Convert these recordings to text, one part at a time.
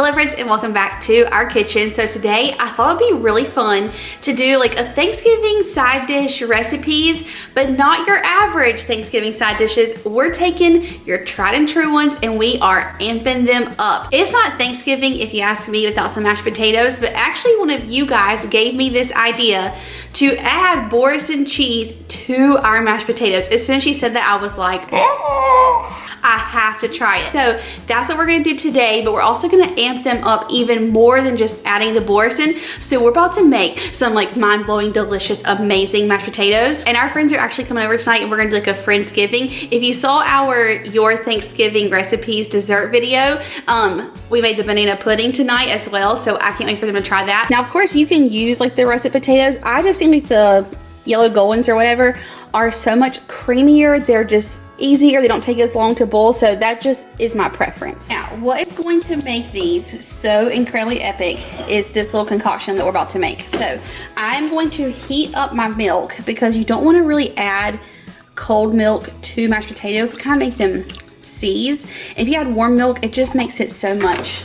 Hello friends and welcome back to our kitchen. So today I thought it'd be really fun to do like a Thanksgiving side dish recipes, but not your average Thanksgiving side dishes. We're taking your tried and true ones and we are amping them up. It's not Thanksgiving if you ask me without some mashed potatoes, but actually one of you guys gave me this idea to add Boursin cheese to our mashed potatoes. As soon as she said that, I was like, oh, I have to try it. So that's what we're gonna do today, but we're also gonna amp them up even more than just adding the Boursin. So we're about to make some like mind-blowing, delicious, amazing mashed potatoes. And our friends are actually coming over tonight and we're gonna do like a Friendsgiving. If you saw our Your Thanksgiving Recipes dessert video, we made the banana pudding tonight as well. So I can't wait for them to try that. Now, of course, you can use like the russet potatoes. I just think like the yellow gold ones or whatever are so much creamier. They're just easier, they don't take as long to boil, so that just is my preference. Now, what is going to make these so incredibly epic is this little concoction that we're about to make. So I'm going to heat up my milk because you don't want to really add cold milk to mashed potatoes. Kind of make them seize. If you add warm milk, it just makes it so much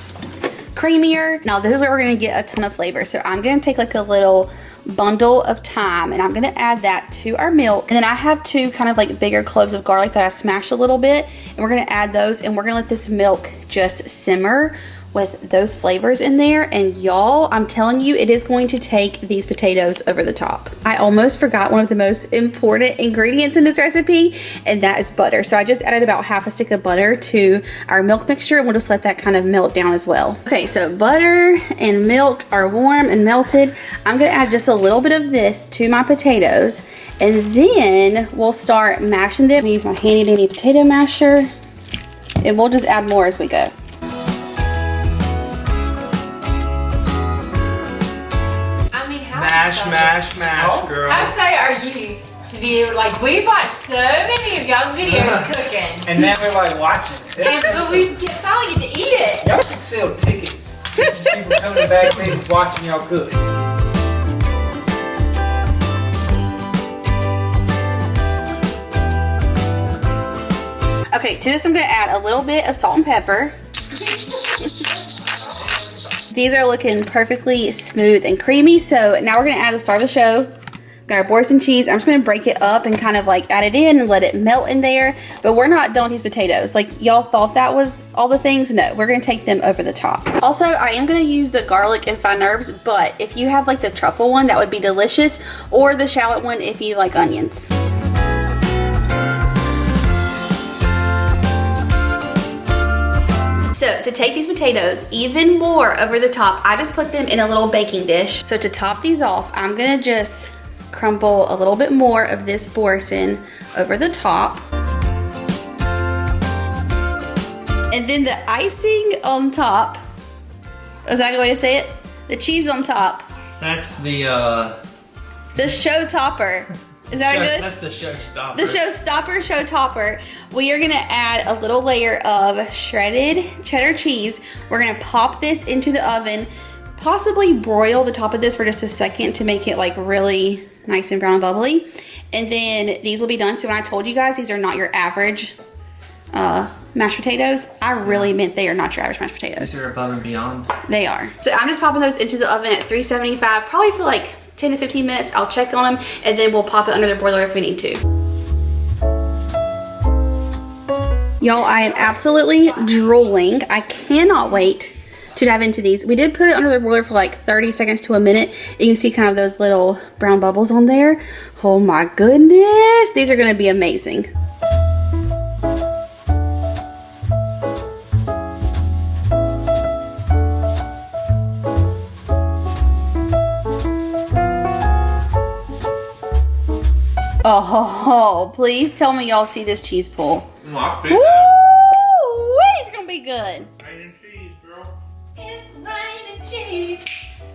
creamier. Now this is where we're going to get a ton of flavor. So I'm going to take like a little bundle of thyme and I'm gonna add that to our milk, and then I have two kind of like bigger cloves of garlic that I smashed a little bit, and we're gonna add those and we're gonna let this milk just simmer with those flavors in there. And y'all, I'm telling you, it is going to take these potatoes over the top. I almost forgot one of the most important ingredients in this recipe, and that is butter. So I just added about half a stick of butter to our milk mixture, and we'll just let that kind of melt down as well. Okay, so butter and milk are warm and melted. I'm gonna add just a little bit of this to my potatoes, and then we'll start mashing them. I'm gonna use my handy dandy potato masher, and we'll just add more as we go. Mash, girl. How excited are you to be like, we watched so many of y'all's videos cooking. And now we're like watching. But we finally get to eat it. Y'all can sell tickets. Just people coming back and watching y'all cook. Okay, to this I'm gonna add a little bit of salt and pepper. These are looking perfectly smooth and creamy. So now we're gonna add the star of the show. Got our Boursin cheese. I'm just gonna break it up and kind of like add it in and let it melt in there. But we're not done with these potatoes. Like y'all thought that was all the things. No, we're gonna take them over the top. Also, I am gonna use the garlic and fine herbs, but if you have like the truffle one, that would be delicious. Or the shallot one if you like onions. So to take these potatoes even more over the top, I just put them in a little baking dish. So to top these off, I'm gonna just crumble a little bit more of this Boursin over the top. And then the icing on top, is that a good way to say it? The cheese on top. That's the show topper. Is that good? That's the showstopper. The showstopper, show topper. We are gonna add a little layer of shredded cheddar cheese. We're gonna pop this into the oven, possibly broil the top of this for just a second to make it like really nice and brown and bubbly. And then these will be done. So when I told you guys these are not your average mashed potatoes, I really meant they are not your average mashed potatoes. These are above and beyond. They are. So I'm just popping those into the oven at 375, probably for like 10 to 15 minutes. I'll check on them and then we'll pop it under the broiler if we need to. Y'all, I am absolutely drooling. I cannot wait to dive into these. We did put it under the broiler for like 30 seconds to a minute. You can see kind of those little brown bubbles on there. Oh my goodness. These are gonna be amazing. Oh, please tell me y'all see this cheese pull. Woo! It's gonna be good. Rain and cheese, girl. It's rain and cheese.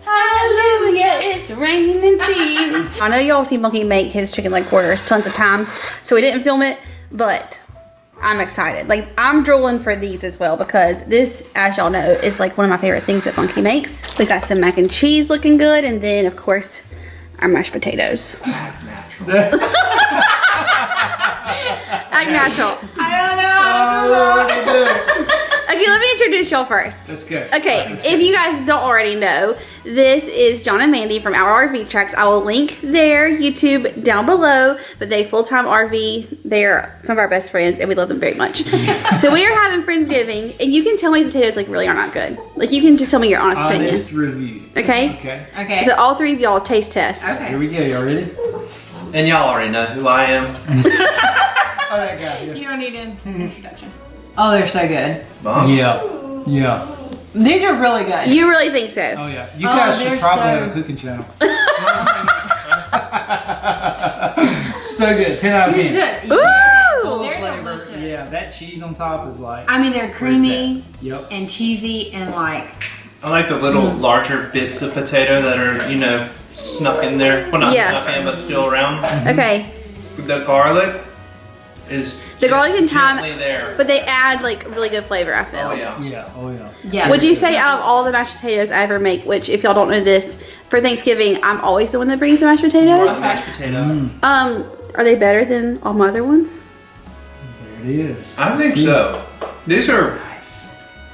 Hallelujah, it's raining cheese. I know y'all seen Monkey make his chicken leg quarters tons of times, so we didn't film it, but I'm excited. Like, I'm drooling for these as well because this, as y'all know, is like one of my favorite things that Monkey makes. We got some mac and cheese looking good, and then, of course, our mashed potatoes. Act natural. Act natural. I don't know. Again, Okay, let me introduce y'all first. That's good. Okay, if you guys don't already know, this is John and Mandy from Our RV Tracks. I will link their YouTube down below, but they full-time RV. They are some of our best friends, and we love them very much. So we are having Friendsgiving, and you can tell me potatoes like really are not good. Like you can just tell me your honest opinion. Honest review. Okay? Okay. So all three of y'all taste test. Okay. Here we go. Y'all ready? And y'all already know who I am. Oh, that guy. Yeah. You don't need an introduction. Oh, they're so good. Bunk. Yeah. These are really good. You really think so? Oh yeah. You guys they're should probably so- have a cooking channel. So good. 10 out of 10. You should. Ooh! Full of They're flavor. delicious. Yeah, that cheese on top is like. I mean, they're creamy Yep. and cheesy and like. I like the little larger bits of potato that are, you know, snuck in there. Well, not Yeah. snuck in, but still around. Okay. The garlic is The garlic and thyme, gently there. but they add like really good flavor, I feel. Oh yeah. Yeah. Oh yeah. Yeah. Would you say out of all the mashed potatoes I ever make, which if y'all don't know this, for Thanksgiving, I'm always the one that brings the mashed potatoes. Mashed potato. Are they better than all my other ones? There it is. I think See? so. These are Nice.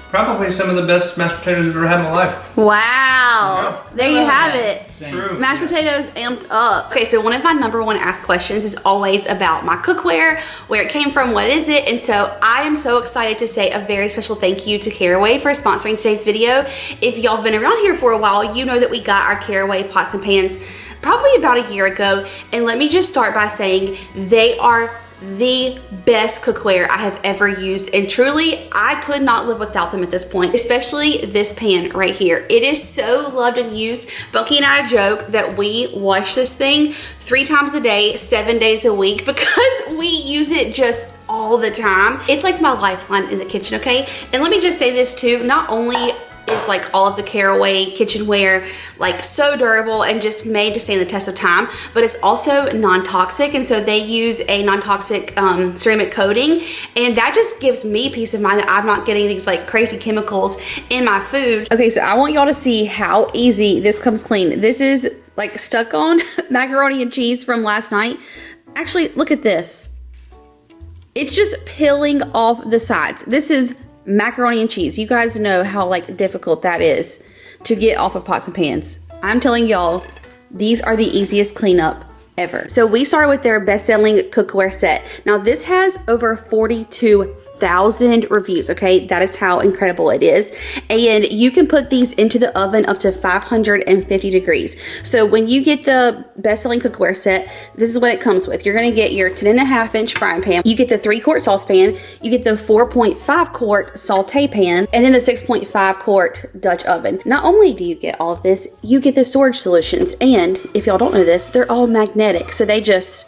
probably some of the best mashed potatoes I've ever had in my life. Wow. There you have it. Same. True. Mashed potatoes amped up. Okay, so one of my number one asked questions is always about my cookware, where it came from, what is it? And so I am so excited to say a very special thank you to Caraway for sponsoring today's video. If y'all have been around here for a while, you know that we got our Caraway pots and pans probably about a year ago. And let me just start by saying they are the best cookware I have ever used, and truly I could not live without them at this point, especially this pan right here. It is so loved and used. Bunky and I joke that we wash this thing 3 times a day, 7 days a week, because we use it just all the time. It's like my lifeline in the kitchen, okay? And let me just say this too, not only is like all of the Caraway kitchenware like so durable and just made to stand the test of time, but it's also non-toxic, and so they use a non-toxic ceramic coating, and that just gives me peace of mind that I'm not getting these like crazy chemicals in my food. Okay, so I want y'all to see how easy this comes clean. This is like stuck on macaroni and cheese from last night. Actually, look at this. It's just peeling off the sides. This is macaroni and cheese. You guys know how like difficult that is to get off of pots and pans. I'm telling y'all, these are the easiest cleanup ever. So we started with their best-selling cookware set. Now this has over 42,000 reviews, okay? That is how incredible it is. And you can put these into the oven up to 550 degrees. So when you get the best-selling cookware set, this is what it comes with. You're gonna get your 10.5-inch frying pan. You get the 3-quart saucepan. You get the 4.5-quart saute pan, and then the 6.5-quart Dutch oven. Not only do you get all of this, you get the storage solutions. And if y'all don't know this, they're all magnetic. So they just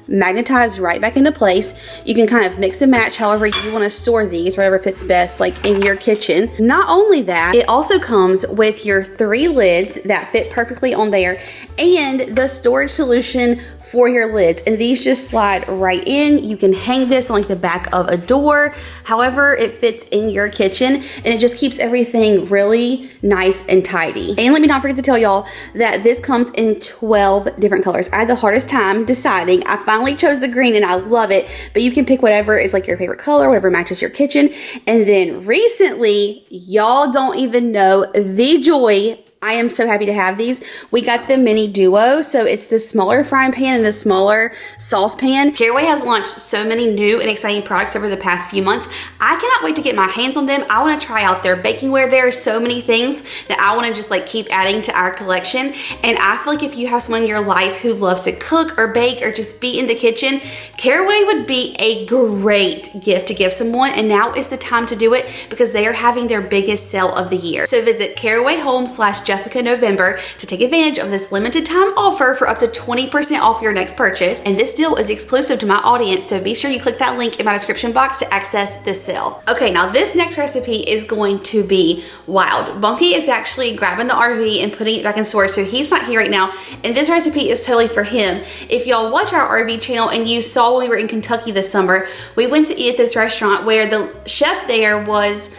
magnetize right back into place. You can kind of mix and match however you want to store these, whatever fits best like in your kitchen. Not only that, it also comes with your 3 lids that fit perfectly on there and the storage solution for your lids, and these just slide right in. You can hang this on like the back of a door, however it fits in your kitchen, and it just keeps everything really nice and tidy. And let me not forget to tell y'all that this comes in 12 different colors. I had the hardest time deciding. I finally chose the green and I love it, but you can pick whatever is like your favorite color, whatever matches your kitchen. And then recently, y'all don't even know the joy, I am so happy to have these. We got the mini duo, so it's the smaller frying pan and the smaller saucepan. Caraway has launched so many new and exciting products over the past few months. I cannot wait to get my hands on them. I want to try out their bakingware. There are so many things that I want to just like keep adding to our collection, and I feel like if you have someone in your life who loves to cook or bake or just be in the kitchen, Caraway would be a great gift to give someone, and now is the time to do it because they are having their biggest sale of the year. So visit carawayhome/Jessica November to take advantage of this limited time offer for up to 20% off your next purchase. And this deal is exclusive to my audience, so be sure you click that link in my description box to access this sale. Okay, now this next recipe is going to be wild. Bunky is actually grabbing the RV and putting it back in storage, so he's not here right now, and this recipe is totally for him. If y'all watch our RV channel and you saw when we were in Kentucky this summer, we went to eat at this restaurant where the chef there was,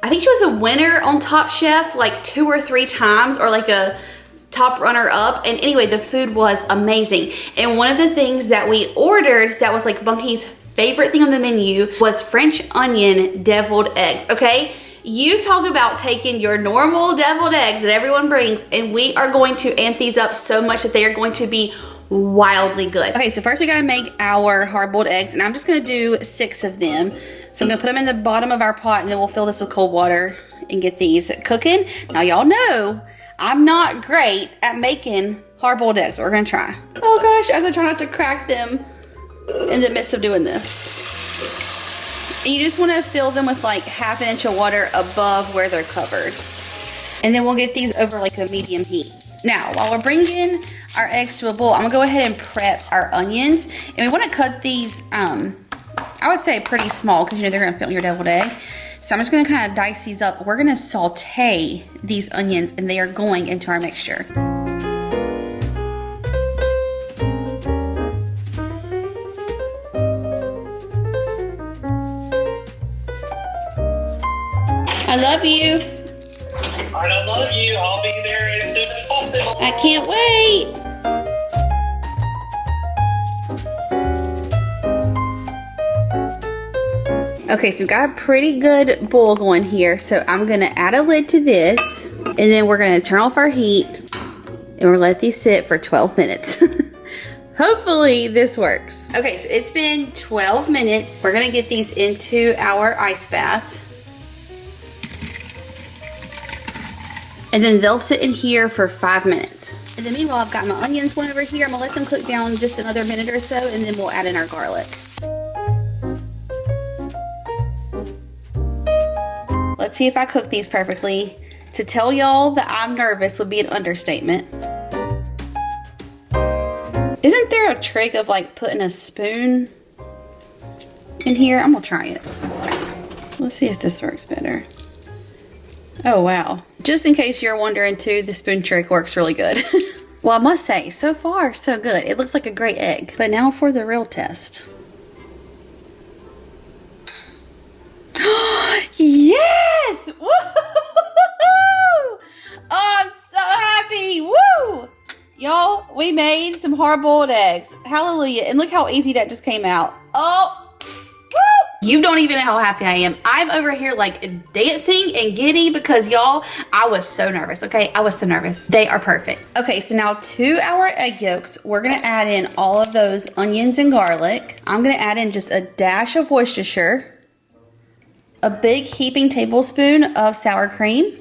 I think she was a winner on Top Chef like 2 or 3 times, or like a top runner up. And anyway, the food was amazing. And one of the things that we ordered that was like Bunky's favorite thing on the menu was French onion deviled eggs, okay? You talk about taking your normal deviled eggs that everyone brings, and we are going to amp these up so much that they are going to be wildly good. Okay, so first we gotta make our hard-boiled eggs, and I'm just gonna do 6 of them. So I'm gonna put them in the bottom of our pot, and then we'll fill this with cold water and get these cooking. Now y'all know I'm not great at making hard-boiled eggs, but we're gonna try. Oh gosh, as I try not to crack them in the midst of doing this. And you just wanna fill them with like 1/2 inch of water above where they're covered. And then we'll get these over like a medium heat. Now, while we're bringing our eggs to a boil, I'm gonna go ahead and prep our onions. And we wanna cut these, I would say pretty small, because you know they're gonna fit on your deviled egg. So I'm just gonna kind of dice these up. We're gonna saute these onions, and they are going into our mixture. I love you. I love you. I'll be there as soon as possible. I can't wait. Okay, so we've got a pretty good boil going here. So I'm gonna add a lid to this, and then we're gonna turn off our heat, and we're gonna let these sit for 12 minutes. Hopefully this works. Okay, so it's been 12 minutes. We're gonna get these into our ice bath. And then they'll sit in here for 5 minutes. And then meanwhile, I've got my onions going over here. I'm gonna let them cook down just another minute or so, and then we'll add in our garlic. Let's see if I cook these perfectly. To tell y'all that I'm nervous would be an understatement. Isn't there a trick of like putting a spoon in here? I'm gonna try it. Let's see if this works better. Oh wow. Just in case you're wondering too, the spoon trick works really good. Well, I must say, so far so good. It looks like a great egg. But now for the real test. Yes! Woo! Oh, I'm so happy! Woo! Y'all, we made some hard-boiled eggs. Hallelujah. And look how easy that just came out. Oh! Woo! You don't even know how happy I am. I'm over here like dancing and giddy because y'all, I was so nervous, okay? I was so nervous. They are perfect. Okay, so now to our egg yolks, we're gonna add in all of those onions and garlic. I'm gonna add in just a dash of Worcestershire, a big heaping tablespoon of sour cream,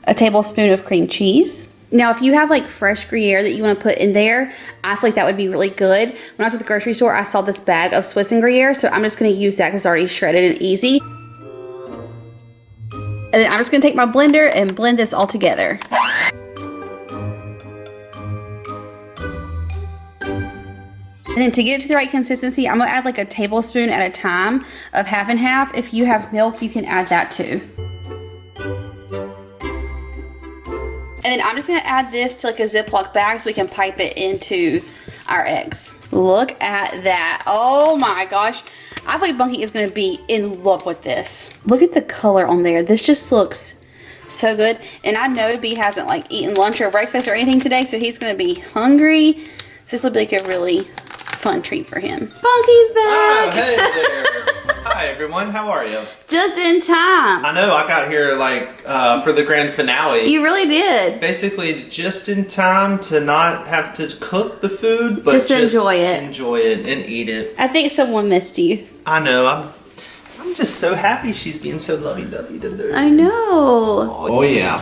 a tablespoon of cream cheese. Now, if you have like fresh Gruyere that you want to put in there, I feel like that would be really good. When I was at the grocery store, I saw this bag of Swiss and Gruyere, so I'm just going to use that because it's already shredded and easy. And then I'm just going to take my blender and blend this all together. And then to get it to the right consistency, I'm going to add like a tablespoon at a time of 50/50. If you have milk, you can add that too. And then I'm just gonna add this to like a Ziploc bag so we can pipe it into our eggs. Look at that. Oh my gosh. I feel like Bunky is gonna be in love with this. Look at the color on there. This just looks so good. And I know B hasn't like eaten lunch or breakfast or anything today, so he's gonna be hungry. So this will be like a really fun treat for him. Bunky's back. Oh, hey there. Hi everyone, how are you? Just in time. I know, I got here like for the grand finale. You really did. Basically just in time to not have to cook the food, but just enjoy it. Enjoy it and eat it. I think someone missed you. I know, I'm just so happy she's being so lovey-dovey today. I know. Oh yeah.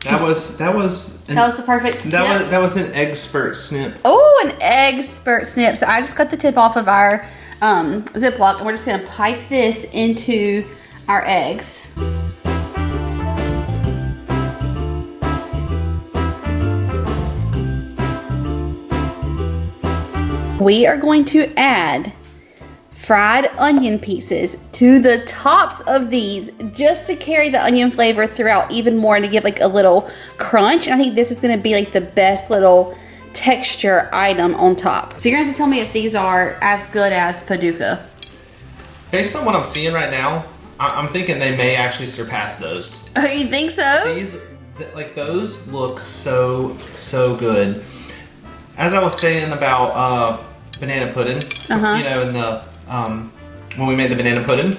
That was That was the perfect snip. that was an expert snip. Oh, an expert snip. So I just cut the tip off of our Ziploc, and we're just gonna pipe this into our eggs. We are going to add fried onion pieces to the tops of these just to carry the onion flavor throughout even more and to give like a little crunch. And I think this is gonna be like the best little texture item on top. So you're gonna have to tell me if these are as good as Paducah. Based on what I'm seeing right now, I'm thinking they may actually surpass those. Oh, you think so? These, like those look so good. As I was saying about banana pudding. Uh-huh. You know, in the when we made the banana pudding.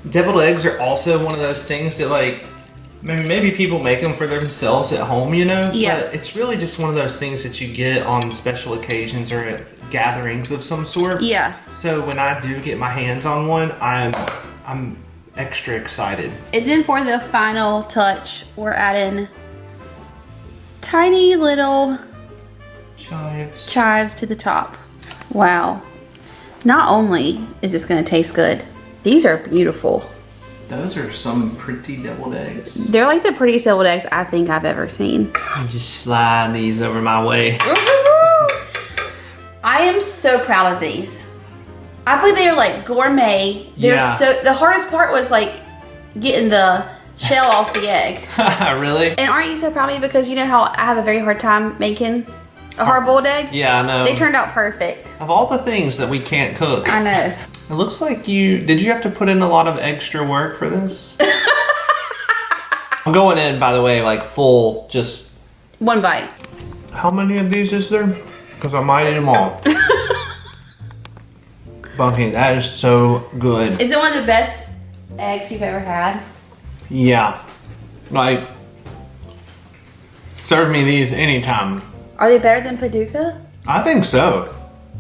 Deviled eggs are also one of those things that like maybe people make them for themselves at home, you know? Yeah. But it's really just one of those things that you get on special occasions or at gatherings of some sort. Yeah. So when I do get my hands on one, I'm extra excited. And then for the final touch, we're adding tiny little chives to the top. Wow. Not only is this gonna taste good, these are beautiful. Those are some pretty deviled eggs. They're like the prettiest deviled eggs I think I've ever seen. I just slide these over my way. I am so proud of these. I believe they are like gourmet. They're Yeah. so, the hardest part was like getting the shell off the egg. Really? And aren't you so proud of me because you know how I have a very hard time making a hard-boiled egg? Yeah, I know. They turned out perfect. Of all the things that we can't cook. I know. It looks like did you have to put in a lot of extra work for this? I'm going in, by the way, like full, just... One bite. How many of these is there? Because I might eat them all. Bunky, that is so good. Is it one of the best eggs you've ever had? Yeah. Like, serve me these anytime. Are they better than Paducah? I think so.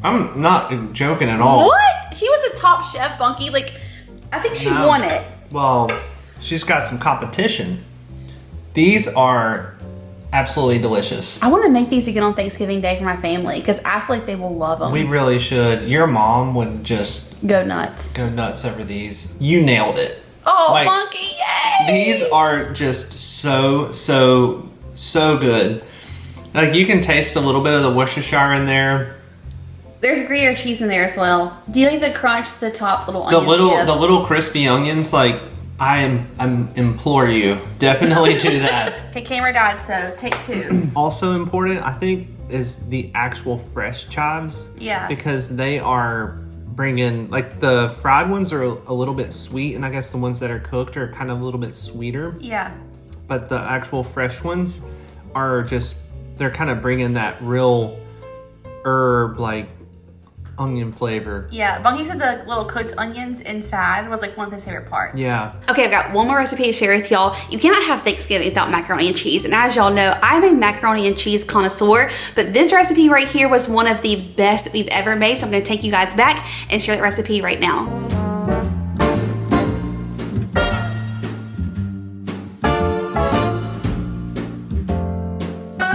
I'm not joking at all. What? She was a top chef, Bunky. Like, I think she No. won it. Well, she's got some competition. These are absolutely delicious. I want to make these again on Thanksgiving Day for my family because I feel like they will love them. We really should. Your mom would just Go nuts. go nuts over these. You nailed it. Oh, Like, Bunky, yay! These are just so good. Like, you can taste a little bit of the Worcestershire in there. There's Gruyere cheese in there as well. Do you like the crunch, the top little onions? The little crispy onions, like, I implore you, definitely do that. Okay, camera died, so take two. Also important, I think, is the actual fresh chives. Yeah. Because they are bringing, like, the fried ones are a little bit sweet, and I guess the ones that are cooked are kind of a little bit sweeter. Yeah. But the actual fresh ones are just, they're kind of bringing that real herb, like, onion flavor. Yeah, Bunky said the little cooked onions inside was like one of his favorite parts. Yeah. Okay, I've got one more recipe to share with y'all. You cannot have Thanksgiving without macaroni and cheese. And as y'all know, I'm a macaroni and cheese connoisseur, but this recipe right here was one of the best we've ever made. So I'm gonna take you guys back and share that recipe right now.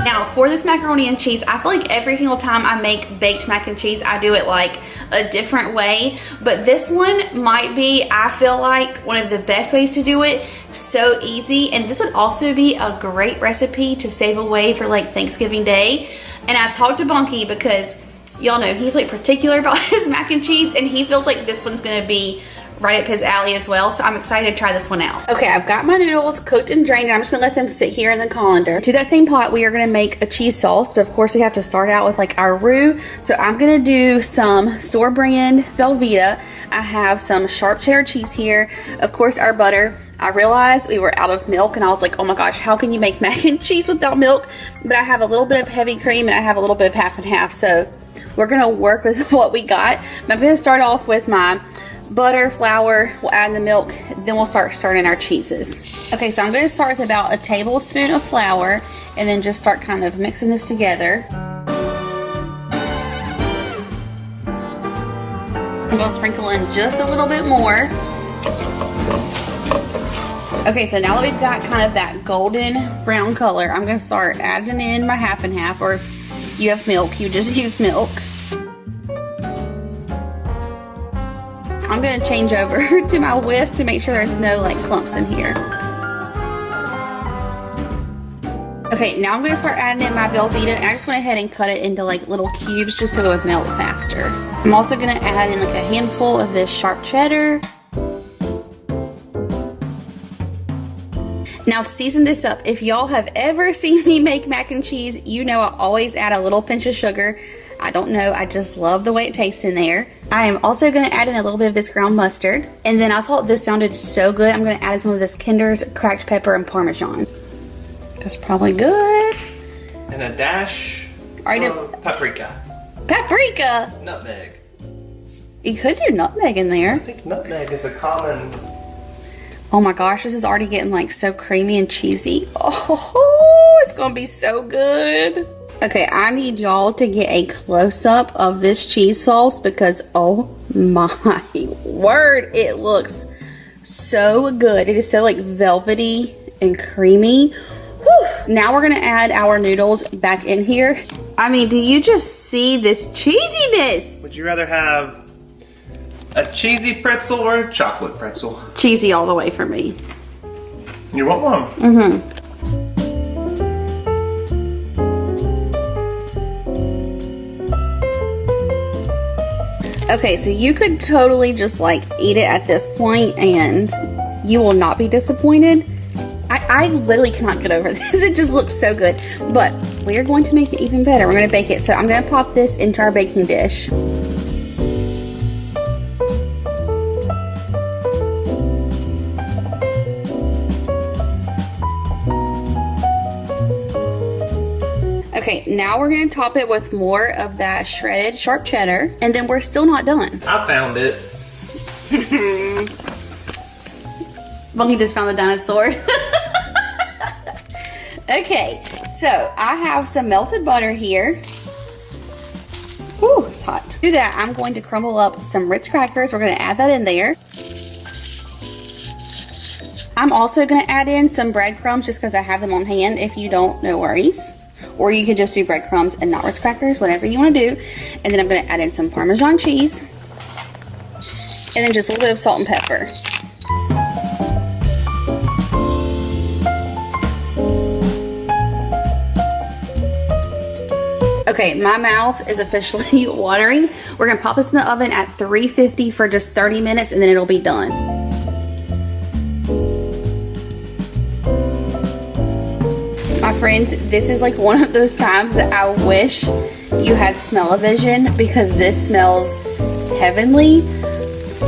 Now, for this macaroni and cheese, I feel like every single time I make baked mac and cheese, I do it like a different way. But this one might be, I feel like, one of the best ways to do it. So easy. And this would also be a great recipe to save away for like Thanksgiving Day. And I talked to Bunky because y'all know he's like particular about his mac and cheese, and he feels like this one's gonna be right up his alley as well, so I'm excited to try this one out. Okay, I've got my noodles cooked and drained, and I'm just gonna let them sit here in the colander. To that same pot, we are gonna make a cheese sauce, but of course we have to start out with like our roux. So I'm gonna do some store brand Velveeta. I have some sharp cheddar cheese here, of course our butter. I realized we were out of milk, and I was like, oh my gosh, how can you make mac and cheese without milk? But I have a little bit of heavy cream, and I have a little bit of half and half, so we're gonna work with what we got. But I'm gonna start off with my butter, flour, we'll add the milk, then we'll start stirring our cheeses. Okay, so I'm going to start with about a tablespoon of flour and then just start kind of mixing this together. I'm going to sprinkle in just a little bit more. Okay, so now that we've got kind of that golden brown color, I'm going to start adding in my half and half, or if you have milk, you just use milk. I'm gonna change over to my whisk to make sure there's no like clumps in here. Okay, now I'm gonna start adding in my Velveeta, and I just went ahead and cut it into like little cubes just so it would melt faster. I'm also gonna add in like a handful of this sharp cheddar. Now to season this up, if y'all have ever seen me make mac and cheese, you know I always add a little pinch of sugar. I don't know, I just love the way it tastes in there. I am also gonna add in a little bit of this ground mustard. And then I thought this sounded so good, I'm gonna add in some of this Kinder's cracked pepper and Parmesan. That's probably good. And a dash of paprika. Paprika. Nutmeg. You could do nutmeg in there. I think nutmeg is a common. Oh my gosh, this is already getting like so creamy and cheesy. Oh, it's gonna be so good. Okay, I need y'all to get a close-up of this cheese sauce because oh my word, it looks so good. It is so like velvety and creamy. Whew. Now we're gonna add our noodles back in here. I mean, do you just see this cheesiness? Would you rather have a cheesy pretzel or a chocolate pretzel? Cheesy all the way for me. You want one? Mm-hmm. Okay, so you could totally just like eat it at this point and you will not be disappointed. I literally cannot get over this. It just looks so good. But we're going to make it even better. We're going to bake it. So I'm going to pop this into our baking dish. Okay, now we're going to top it with more of that shredded sharp cheddar. And then we're still not done. I found it. Bunky just found the dinosaur. Okay, so I have some melted butter here. Ooh, it's hot. To do that, I'm going to crumble up some Ritz crackers. We're going to add that in there. I'm also going to add in some breadcrumbs just because I have them on hand. If you don't, no worries. Or you could just do breadcrumbs and not Ritz crackers, whatever you want to do. And then I'm going to add in some Parmesan cheese. And then just a little bit of salt and pepper. Okay, my mouth is officially watering. We're gonna pop this in the oven at 350 for just 30 minutes and then it'll be done. My friends, this is like one of those times that I wish you had smell-o-vision because this smells heavenly.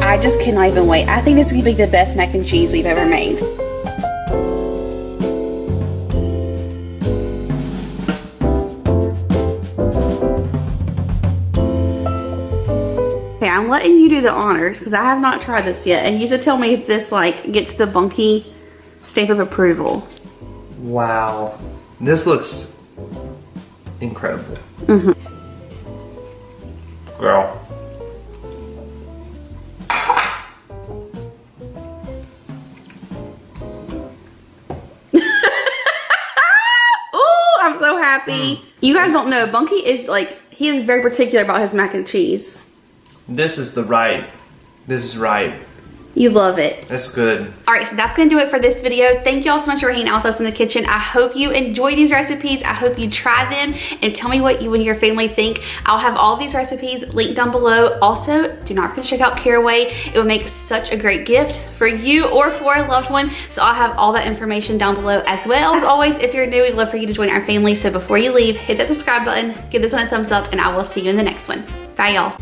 I just cannot even wait. I think this is gonna be the best mac and cheese we've ever made. Okay, I'm letting you do the honors because I have not tried this yet, and you should tell me if this like gets the Bunky stamp of approval. Wow, this looks incredible. Mm-hmm. Girl. Oh, I'm so happy. You guys don't know, Bunky is like, he is very particular about his mac and cheese. This is right. You love it. That's good. All right, so that's gonna do it for this video. Thank you all so much for hanging out with us in the kitchen. I hope you enjoy these recipes. I hope you try them and tell me what you and your family think. I'll have all of these recipes linked down below. Also, do not forget to check out Caraway. It would make such a great gift for you or for a loved one. So I'll have all that information down below as well. As always, if you're new, we'd love for you to join our family. So before you leave, hit that subscribe button, give this one a thumbs up, and I will see you in the next one. Bye, y'all.